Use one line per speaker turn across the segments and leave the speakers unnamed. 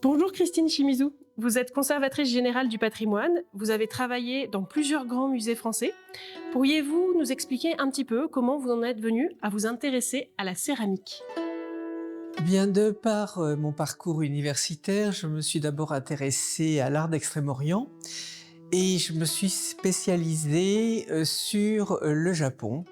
Bonjour Christine Chimizou, vous êtes conservatrice générale du patrimoine, vous avez travaillé dans plusieurs grands musées français. Pourriez-vous nous expliquer un petit peu comment vous en êtes venue à vous intéresser à la céramique?
Bien, de par mon parcours universitaire, je me suis d'abord intéressée à l'art d'Extrême-Orient et je me suis spécialisée sur le Japon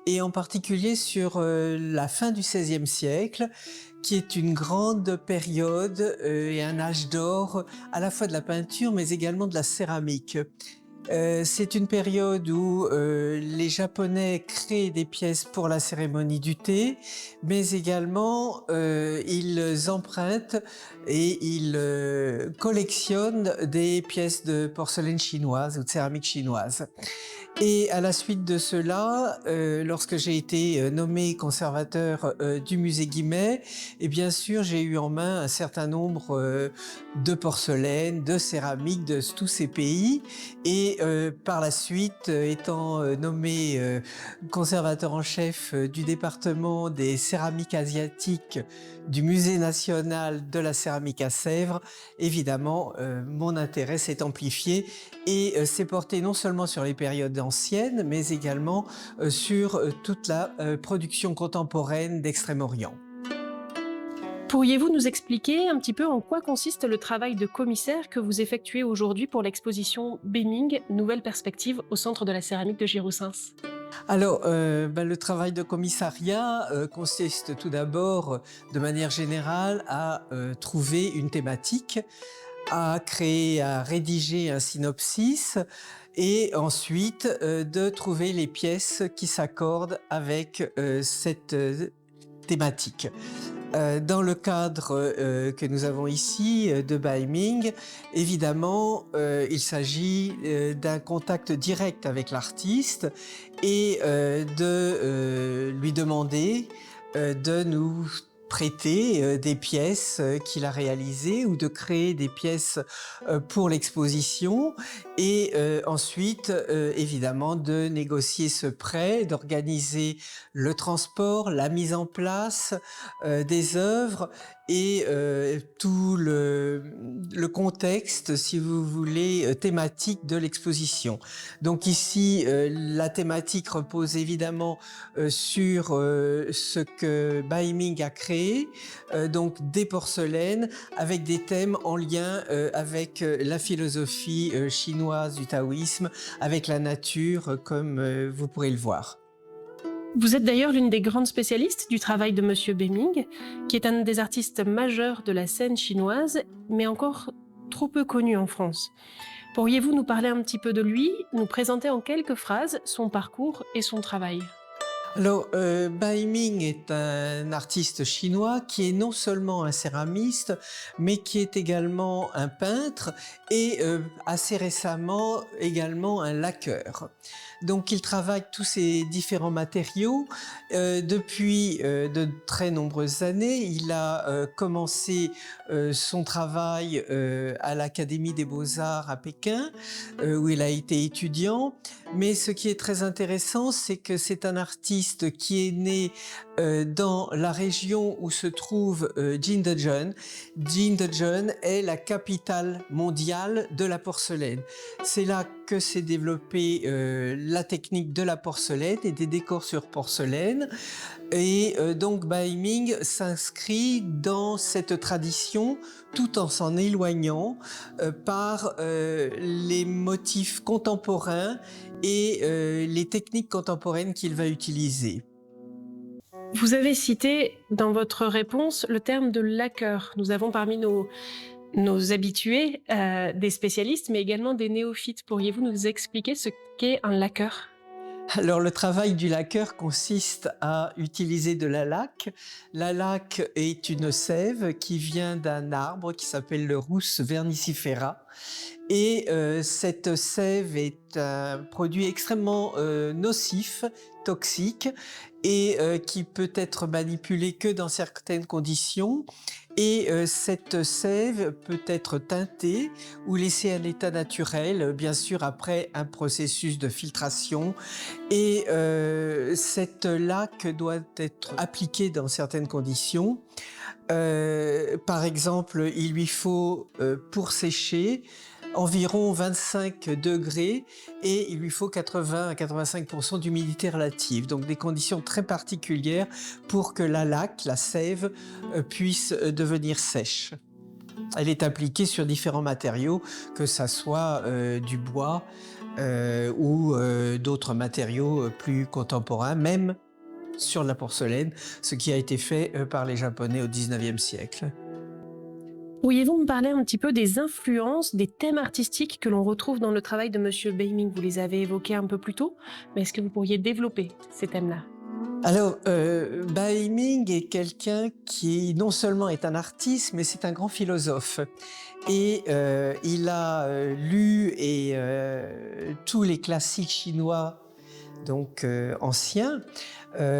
et en particulier sur la fin du XVIe siècle, qui est une grande période et un âge d'or à la fois de la peinture mais également de la céramique. C'est une période où les Japonais créent des pièces pour la cérémonie du thé, mais également ils empruntent et ils collectionnent des pièces de porcelaine chinoise ou de céramique chinoise. Et à la suite de cela, lorsque j'ai été nommé conservateur du musée Guimet, et bien sûr j'ai eu en main un certain nombre de porcelaines, de céramiques de tous ces pays. Et par la suite, étant nommé conservateur en chef du département des céramiques asiatiques du Musée national de la céramique à Sèvres, évidemment, mon intérêt s'est amplifié et s'est porté non seulement sur les périodes anciennes, mais également sur toute la production contemporaine d'Extrême-Orient.
Pourriez-vous nous expliquer un petit peu en quoi consiste le travail de commissaire que vous effectuez aujourd'hui pour l'exposition Beming, Nouvelles perspectives au Centre de la céramique de Giroussens?
Alors, le travail de commissariat consiste tout d'abord, de manière générale, à trouver une thématique, à créer, à rédiger un synopsis et ensuite de trouver les pièces qui s'accordent avec cette thématique. Dans le cadre que nous avons ici de Baiming, évidemment, il s'agit d'un contact direct avec l'artiste et de lui demander de nous prêter des pièces qu'il a réalisées ou de créer des pièces pour l'exposition et ensuite évidemment de négocier ce prêt, d'organiser le transport, la mise en place des œuvres et tout le contexte, si vous voulez, thématique de l'exposition. Donc ici, la thématique repose évidemment sur ce que Baiming a créé, donc des porcelaines avec des thèmes en lien avec la philosophie chinoise du taoïsme, avec la nature, comme vous pourrez le voir.
Vous êtes d'ailleurs l'une des grandes spécialistes du travail de Monsieur Beming, qui est un des artistes majeurs de la scène chinoise, mais encore trop peu connu en France. Pourriez-vous nous parler un petit peu de lui, nous présenter en quelques phrases son parcours et son travail?
Alors, Bai Ming est un artiste chinois qui est non seulement un céramiste, mais qui est également un peintre et assez récemment également un laqueur. Donc, il travaille tous ces différents matériaux. Depuis de très nombreuses années, il a commencé son travail à l'Académie des Beaux-Arts à Pékin, où il a été étudiant. Mais ce qui est très intéressant, c'est que c'est un artiste qui est né dans la région où se trouve Jindaejeon. Jindaejeon est la capitale mondiale de la porcelaine. C'est là que s'est développée la technique de la porcelaine et des décors sur porcelaine. Et donc Bai Ming s'inscrit dans cette tradition tout en s'en éloignant par les motifs contemporains et les techniques contemporaines qu'il va utiliser.
Vous avez cité dans votre réponse le terme de laqueur. Nous avons parmi nos habitués des spécialistes, mais également des néophytes. Pourriez-vous nous expliquer ce qu'est un laqueur?
Alors le travail du laqueur consiste à utiliser de la laque. La laque est une sève qui vient d'un arbre qui s'appelle le Rhus vernicifera. Et cette sève est un produit extrêmement nocif, toxique, et qui peut être manipulé que dans certaines conditions. Et cette sève peut être teintée ou laissée à l'état naturel, bien sûr après un processus de filtration. Et cette laque doit être appliquée dans certaines conditions. Par exemple, il lui faut, pour sécher, environ 25 degrés et il lui faut 80 à 85% d'humidité relative. Donc des conditions très particulières pour que la laque, la sève, puisse devenir sèche. Elle est appliquée sur différents matériaux, que ça soit du bois ou d'autres matériaux plus contemporains, même sur la porcelaine, ce qui a été fait par les Japonais au 19e siècle.
Pourriez-vous me parler un petit peu des influences, des thèmes artistiques que l'on retrouve dans le travail de Monsieur Beiming? Vous les avez évoqués un peu plus tôt, mais est-ce que vous pourriez développer ces thèmes-là?
Alors, Baiming est quelqu'un qui non seulement est un artiste, mais c'est un grand philosophe. Et il a lu tous les classiques chinois, donc anciens,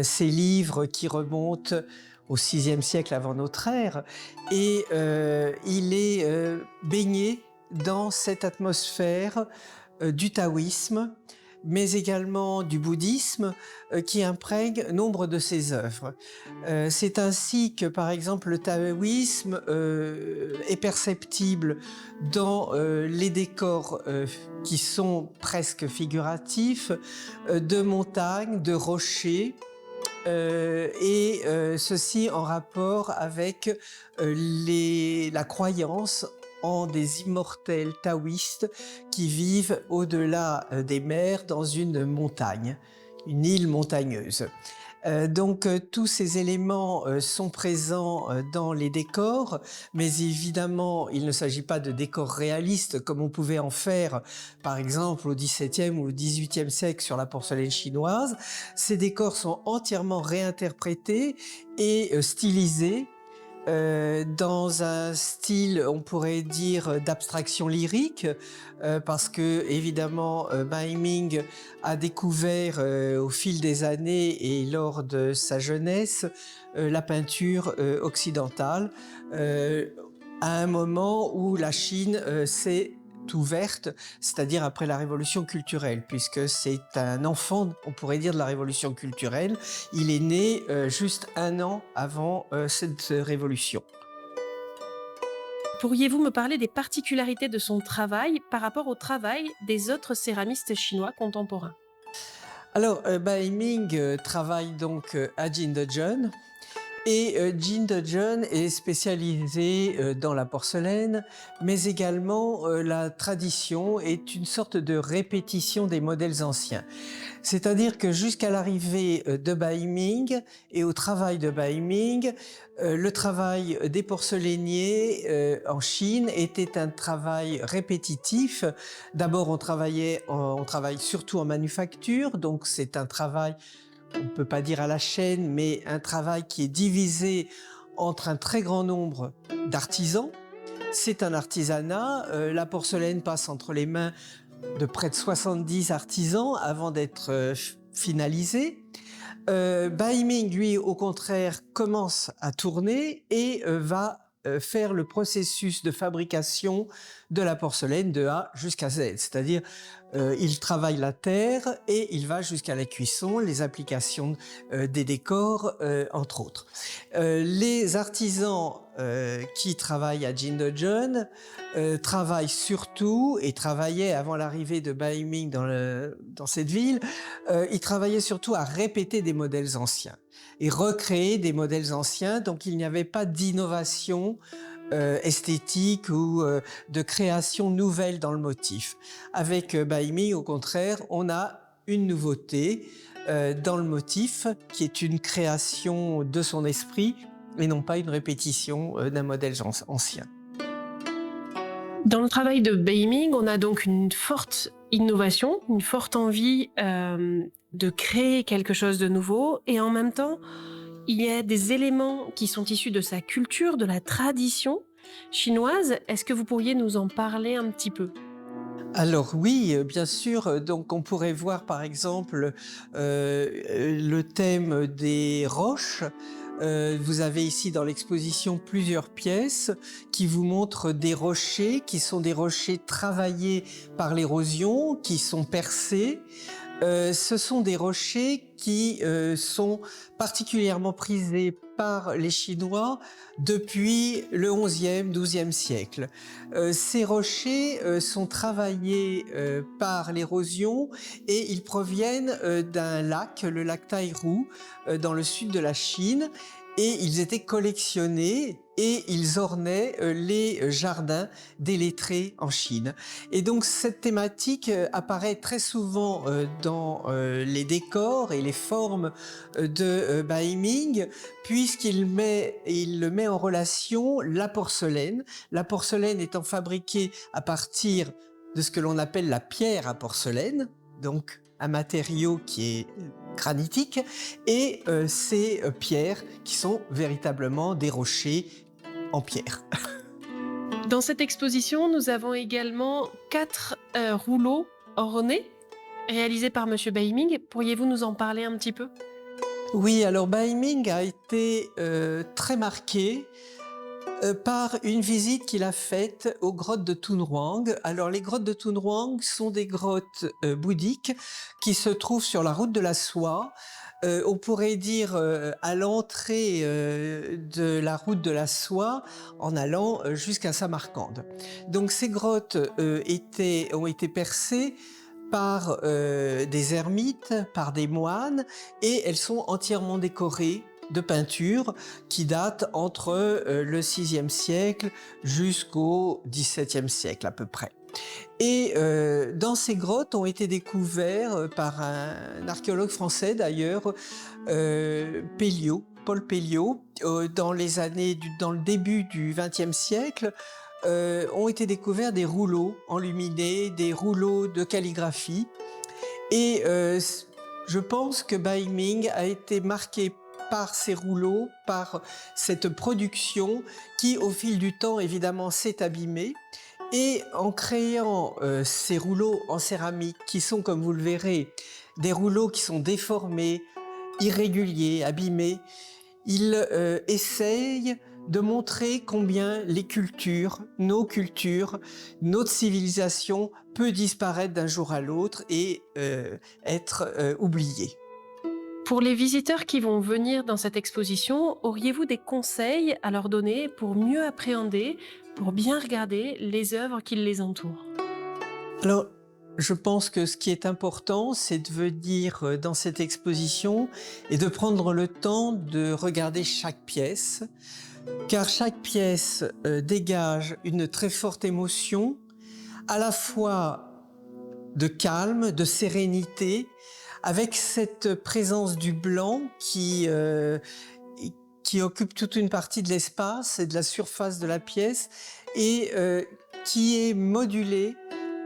ces livres qui remontent au VIe siècle avant notre ère, et il est baigné dans cette atmosphère du taoïsme, mais également du bouddhisme qui imprègne nombre de ses œuvres. C'est ainsi que, par exemple, le taoïsme est perceptible dans les décors qui sont presque figuratifs, de montagnes, de rochers, et ceci en rapport avec la croyance en des immortels taoïstes qui vivent au-delà des mers dans une montagne, une île montagneuse. Donc tous ces éléments sont présents dans les décors, mais évidemment il ne s'agit pas de décors réalistes comme on pouvait en faire par exemple au XVIIe ou au XVIIIe siècle sur la porcelaine chinoise. Ces décors sont entièrement réinterprétés et stylisés dans un style, on pourrait dire, d'abstraction lyrique, parce que évidemment Baiming a découvert au fil des années et lors de sa jeunesse la peinture occidentale, à un moment où la Chine s'est ouverte, c'est-à-dire après la révolution culturelle, puisque c'est un enfant, on pourrait dire, de la révolution culturelle. Il est né juste un an avant cette révolution.
Pourriez-vous me parler des particularités de son travail par rapport au travail des autres céramistes chinois contemporains?
Alors, Baiming travaille donc à Jindezhen. Et Jindezhen est spécialisé dans la porcelaine, mais également la tradition est une sorte de répétition des modèles anciens. C'est-à-dire que jusqu'à l'arrivée de Baiming et au travail de Baiming, le travail des porcelainiers en Chine était un travail répétitif. D'abord, on travaille surtout en manufacture, donc c'est un travail, on ne peut pas dire à la chaîne, mais un travail qui est divisé entre un très grand nombre d'artisans. C'est un artisanat, la porcelaine passe entre les mains de près de 70 artisans avant d'être finalisée. Baiming, lui, au contraire, commence à tourner et va faire le processus de fabrication de la porcelaine de A jusqu'à Z. C'est-à-dire, il travaille la terre et il va jusqu'à la cuisson, les applications des décors, entre autres. Les artisans qui travaillent à Jindezhen travaillent surtout, et travaillaient avant l'arrivée de Baiming dans cette ville, ils travaillaient surtout à répéter des modèles anciens et recréer des modèles anciens, donc il n'y avait pas d'innovation esthétique ou de création nouvelle dans le motif. Avec Baiming, au contraire, on a une nouveauté dans le motif qui est une création de son esprit et non pas une répétition d'un modèle ancien.
Dans le travail de Baiming, on a donc une forte innovation, une forte envie de créer quelque chose de nouveau, et en même temps, il y a des éléments qui sont issus de sa culture, de la tradition chinoise. Est-ce que vous pourriez nous en parler un petit peu?
Alors oui, bien sûr. Donc on pourrait voir par exemple le thème des roches. Vous avez ici dans l'exposition plusieurs pièces qui vous montrent des rochers qui sont des rochers travaillés par l'érosion, qui sont percés. Ce sont des rochers qui sont particulièrement prisés par les Chinois depuis le XIe, XIIe siècle. Ces rochers sont travaillés par l'érosion et ils proviennent d'un lac, le lac Tairou, dans le sud de la Chine. Et ils étaient collectionnés et ils ornaient les jardins des lettrés en Chine. Et donc cette thématique apparaît très souvent dans les décors et les formes de Bai Ming, puisqu'il le met en relation la porcelaine étant fabriquée à partir de ce que l'on appelle la pierre à porcelaine, donc un matériau qui est granitique, et ces pierres qui sont véritablement des rochers en pierre.
Dans cette exposition, nous avons également 4 rouleaux ornés réalisés par Monsieur Bai Ming. Pourriez-vous nous en parler un petit peu?
Oui, alors Bai Ming a été très marqué par une visite qu'il a faite aux grottes de Tunhuang. Alors les grottes de Tunhuang sont des grottes bouddhiques qui se trouvent sur la route de la soie. On pourrait dire à l'entrée de la route de la soie en allant jusqu'à Samarcande. Donc ces grottes ont été percées par des ermites, par des moines, et elles sont entièrement décorées de peintures qui datent entre le VIe siècle jusqu'au XVIIe siècle à peu près. Et dans ces grottes ont été découverts par un archéologue français d'ailleurs, Pelliot, Paul Pelliot, dans le début du XXe siècle, ont été découverts des rouleaux enluminés, des rouleaux de calligraphie. Et je pense que Bai Ming a été marqué par ces rouleaux, par cette production qui, au fil du temps, évidemment, s'est abîmée. Et en créant ces rouleaux en céramique, qui sont, comme vous le verrez, des rouleaux qui sont déformés, irréguliers, abîmés, il essaye de montrer combien les cultures, notre civilisation peut disparaître d'un jour à l'autre et être oubliée.
Pour les visiteurs qui vont venir dans cette exposition, auriez-vous des conseils à leur donner pour mieux appréhender, pour bien regarder les œuvres qui les entourent?
Alors, je pense que ce qui est important, c'est de venir dans cette exposition et de prendre le temps de regarder chaque pièce, car chaque pièce dégage une très forte émotion, à la fois de calme, de sérénité, avec cette présence du blanc qui occupe toute une partie de l'espace et de la surface de la pièce et qui est modulée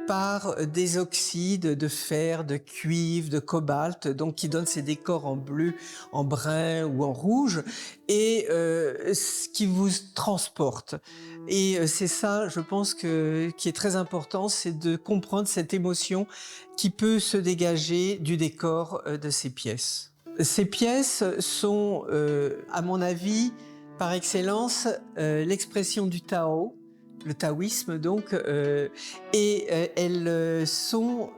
par des oxydes de fer, de cuivre, de cobalt, donc qui donnent ces décors en bleu, en brun ou en rouge, et ce qui vous transporte. Et c'est ça, je pense, qui est très important, c'est de comprendre cette émotion qui peut se dégager du décor de ces pièces. Ces pièces sont, à mon avis, par excellence, l'expression du Tao, le taoïsme donc, et elles sont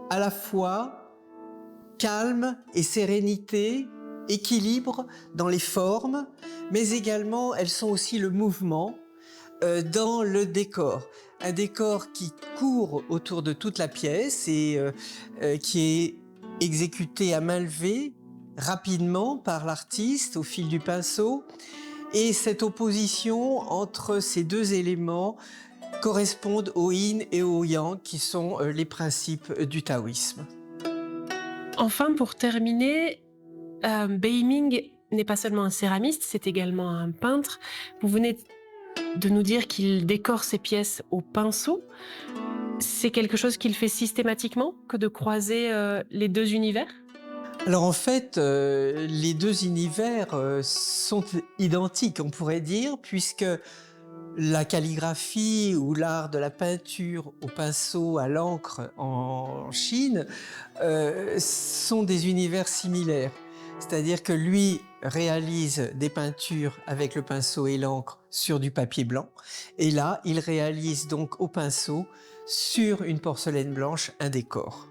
à la fois calme et sérénité, équilibre dans les formes, mais également elles sont aussi le mouvement dans le décor. Un décor qui court autour de toute la pièce et qui est exécuté à main levée, rapidement par l'artiste au fil du pinceau. Et cette opposition entre ces deux éléments correspondent au yin et au yang, qui sont les principes du taoïsme.
Enfin, pour terminer, Bai Ming n'est pas seulement un céramiste, c'est également un peintre. Vous venez de nous dire qu'il décore ses pièces au pinceau. C'est quelque chose qu'il fait systématiquement, que de croiser les deux univers?
Alors en fait, les deux univers sont identiques, on pourrait dire, puisque la calligraphie ou l'art de la peinture au pinceau, à l'encre en Chine, sont des univers similaires. C'est-à-dire que lui réalise des peintures avec le pinceau et l'encre sur du papier blanc. Et là, il réalise donc au pinceau, sur une porcelaine blanche, un décor.